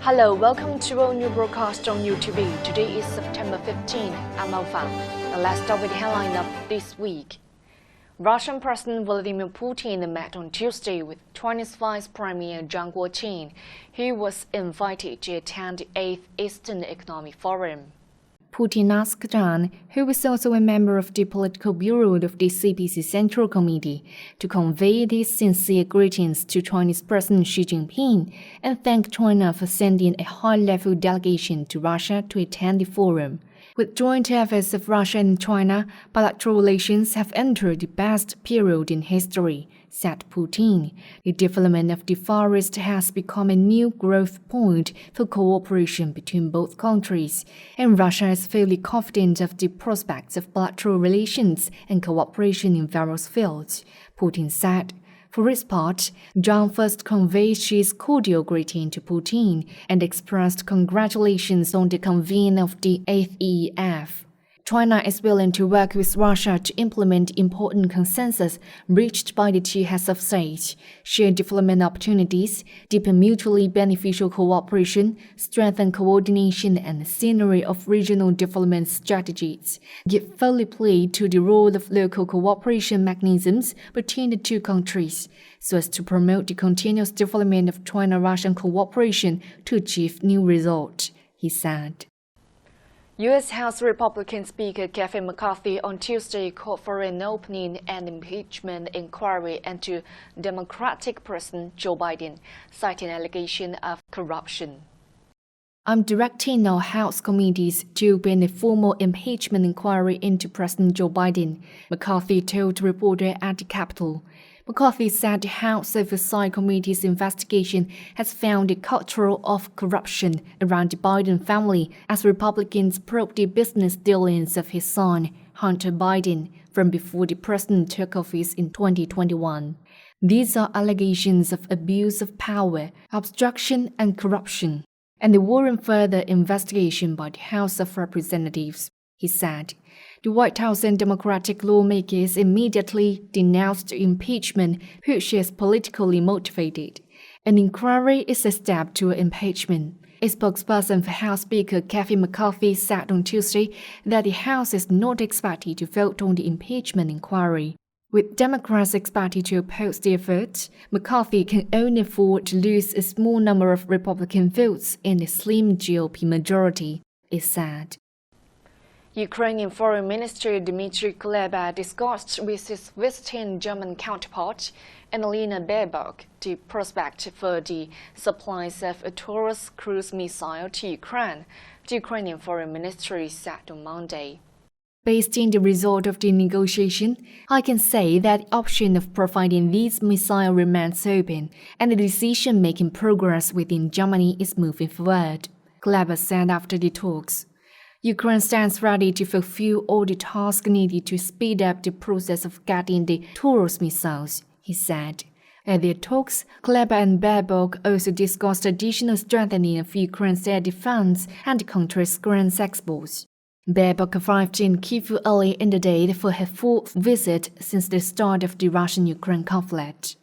Hello, welcome to our new broadcast on YouTube. Today is September 15. I'm Alpha. And let's start with the headline of this week. Russian President Vladimir Putin met on Tuesday with Chinese Vice Premier Zhang Guoqin. He was invited to attend the 8th Eastern Economic Forum. Putin asked Zhang, who is also a member of the political bureau of the CPC Central Committee, to convey his sincere greetings to Chinese President Xi Jinping and thank China for sending a high-level delegation to Russia to attend the forum. With joint efforts of Russia and China, bilateral relations have entered the best period in history, said Putin. The development of the Far East has become a new growth point for cooperation between both countries, and Russia is fairly confident of the prospects of bilateral relations and cooperation in various fields, Putin said. For his part, Zhang first conveyed Xi's cordial greeting to Putin and expressed congratulations on the convening of the 8th EEF. China is willing to work with Russia to implement important consensus reached by the two heads of state, share development opportunities, deepen mutually beneficial cooperation, strengthen coordination and synergy of regional development strategies, give fully play to the role of local cooperation mechanisms between the two countries, so as to promote the continuous development of China-Russian cooperation to achieve new results, he said. U.S. House Republican Speaker Kevin McCarthy on Tuesday called for an opening and impeachment inquiry into Democratic President Joe Biden, citing allegations of corruption. I'm directing our House committees to open a formal impeachment inquiry into President Joe Biden, McCarthy told reporters at the Capitol. McCarthy said the House Oversight Committee's investigation has found a culture of corruption around the Biden family as Republicans probe the business dealings of his son, Hunter Biden, from before the president took office in 2021. These are allegations of abuse of power, obstruction, and corruption, and they warrant further investigation by the House of Representatives, he said. The White House and Democratic lawmakers immediately denounced the impeachment, which is politically motivated. An inquiry is a step to impeachment. A spokesperson for House Speaker Kevin McCarthy said on Tuesday that the House is not expected to vote on the impeachment inquiry. With Democrats expected to oppose the effort, McCarthy can only afford to lose a small number of Republican votes in a slim GOP majority, it said. Ukrainian Foreign Minister Dmitry Kuleba discussed with his visiting German counterpart, Annalena Baerbock, the prospect for the supplies of a Taurus cruise missile to Ukraine, the Ukrainian Foreign Ministry said on Monday. Based on the result of the negotiation, I can say that the option of providing these missiles remains open, and the decision-making progress within Germany is moving forward, Kuleba said after the talks. Ukraine stands ready to fulfill all the tasks needed to speed up the process of getting the Taurus missiles, he said. At their talks, Kuleba and Baerbock also discussed additional strengthening of Ukraine's air defense and the country's grain exports. Baerbock arrived in Kyiv early in the day for her fourth visit since the start of the Russian-Ukraine conflict.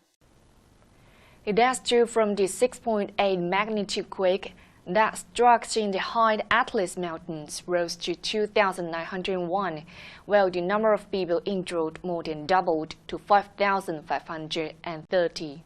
It dashed from the 6.8 magnitude quake that struck in the high Atlas Mountains rose to 2,901, while the number of people injured more than doubled to 5,530.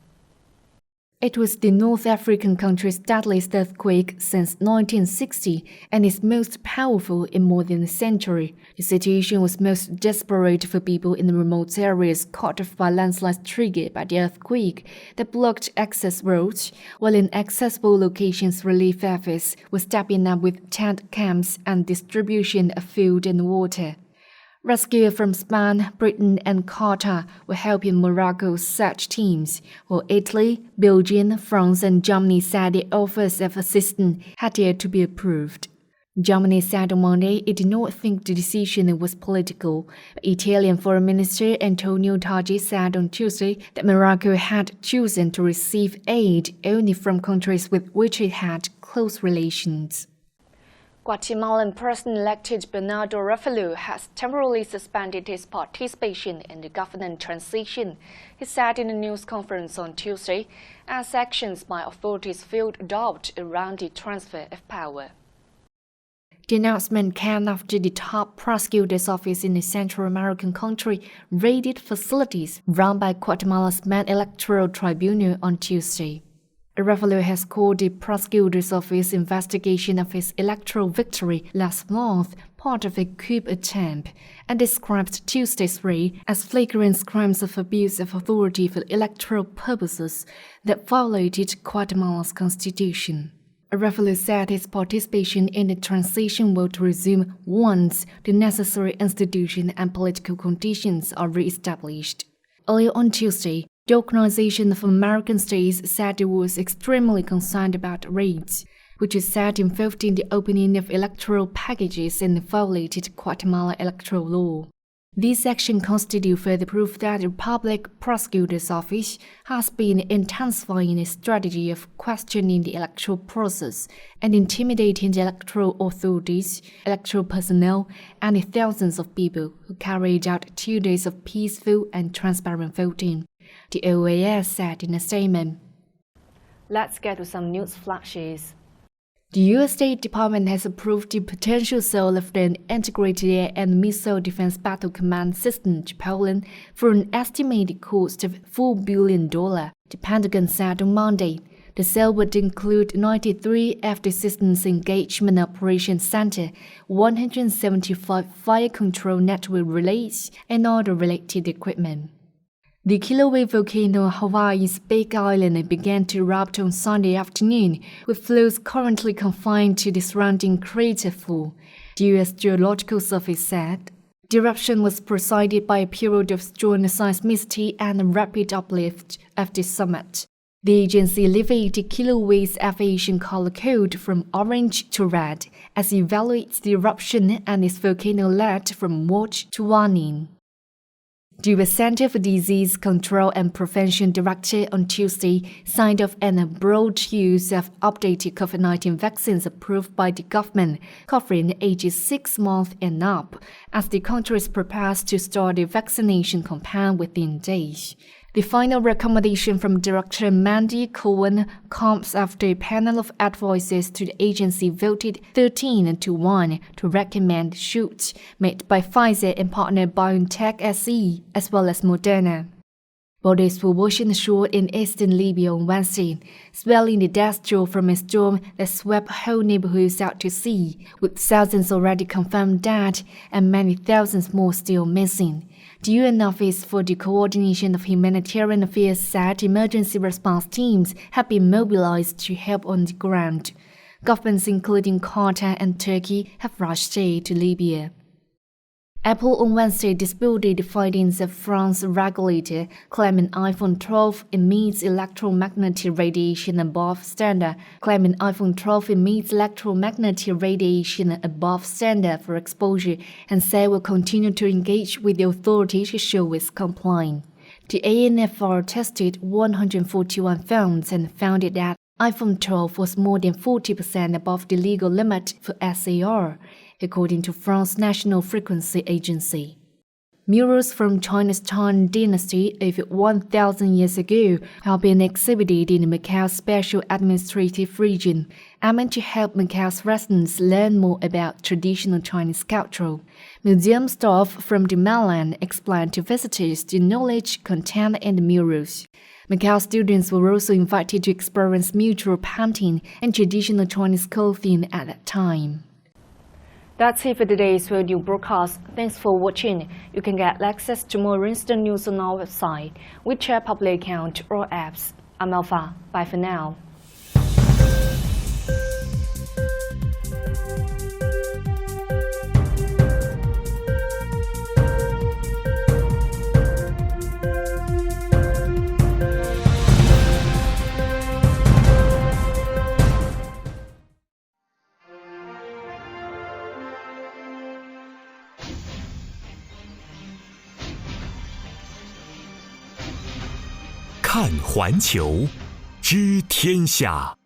It was the North African country's deadliest earthquake since 1960 and its most powerful in more than a century. The situation was most desperate for people in the remote areas caught off by landslides triggered by the earthquake that blocked access roads, while in accessible locations relief efforts were stepping up with tent camps and distribution of food and water. Rescuers from Spain, Britain and Qatar were helping Morocco's search teams, while Italy, Belgium, France and Germany said the offers of assistance had yet to be approved. Germany said on Monday it did not think the decision was political, but Italian Foreign Minister Antonio Tajani said on Tuesday that Morocco had chosen to receive aid only from countries with which it had close relations. Guatemalan President-elect Bernardo Rafael has temporarily suspended his participation in the government transition, he said in a news conference on Tuesday, as actions by authorities fueled doubt around the transfer of power. The announcement came after the top prosecutor's office in the Central American country raided facilities run by Guatemala's main electoral tribunal on Tuesday. Rafael has called the prosecutor's office investigation of his electoral victory last month part of a coup attempt and described Tuesday's raid as flagrant crimes of abuse of authority for electoral purposes that violated Guatemala's constitution. Rafael said his participation in the transition will resume once the necessary institution and political conditions are re-established. Earlier on Tuesday, the Organization of American States said it was extremely concerned about raids, which is said involved in the opening of electoral packages and violated Guatemala electoral law. This action constitutes further proof that the Public Prosecutor's Office has been intensifying a strategy of questioning the electoral process and intimidating the electoral authorities, electoral personnel, and the thousands of people who carried out 2 days of peaceful and transparent voting, the OAS said in a statement. Let's get to some news flashes. The U.S. State Department has approved the potential sale of the Integrated Air and Missile Defense Battle Command System to Poland for an estimated cost of $4 billion, the Pentagon said on Monday. The sale would include 93 of the system's engagement operations center, 175 fire control network relays, and other related equipment. The Kilauea volcano on Hawaii's Big Island began to erupt on Sunday afternoon, with flows currently confined to the surrounding crater floor, the U.S. Geological Survey said. The eruption was preceded by a period of strong seismicity and a rapid uplift of the summit. The agency elevated Kilauea's aviation color code from orange to red as it evaluates the eruption and its volcano alert from watch to warning. The U.S. Center for Disease Control and Prevention Director on Tuesday signed off on a broad use of updated COVID-19 vaccines approved by the government, covering ages 6 months and up, as the country prepares to start the vaccination campaign within days. The final recommendation from Director Mandy Cohen comes after a panel of advisors to the agency voted 13-1 to recommend shots made by Pfizer and partner BioNTech SE, as well as Moderna. Bodies were washing ashore in eastern Libya on Wednesday, swelling the death toll from a storm that swept whole neighborhoods out to sea, with thousands already confirmed dead and many thousands more still missing. The UN Office for the Coordination of Humanitarian Affairs said emergency response teams have been mobilized to help on the ground. Governments including Qatar and Turkey have rushed aid to Libya. Apple on Wednesday disputed the findings of France's regulator, claiming iPhone 12 emits electromagnetic radiation above standard, for exposure, and said will continue to engage with the authorities to show its compliance. The ANFR tested 141 phones and found that iPhone 12 was more than 40% above the legal limit for SAR, according to France's National Frequency Agency. Murals from China's Tang Dynasty over 1,000 years ago have been exhibited in the Macau Special Administrative Region, aiming to help Macau's residents learn more about traditional Chinese culture. Museum staff from the mainland explained to visitors the knowledge contained in the murals. Macau students were also invited to experience mural painting and traditional Chinese clothing at that time. That's it for today's radio broadcast. Thanks for watching. You can get access to more instant news on our website, WeChat public account or apps. I'm Alpha. Bye for now. 看环球，知天下。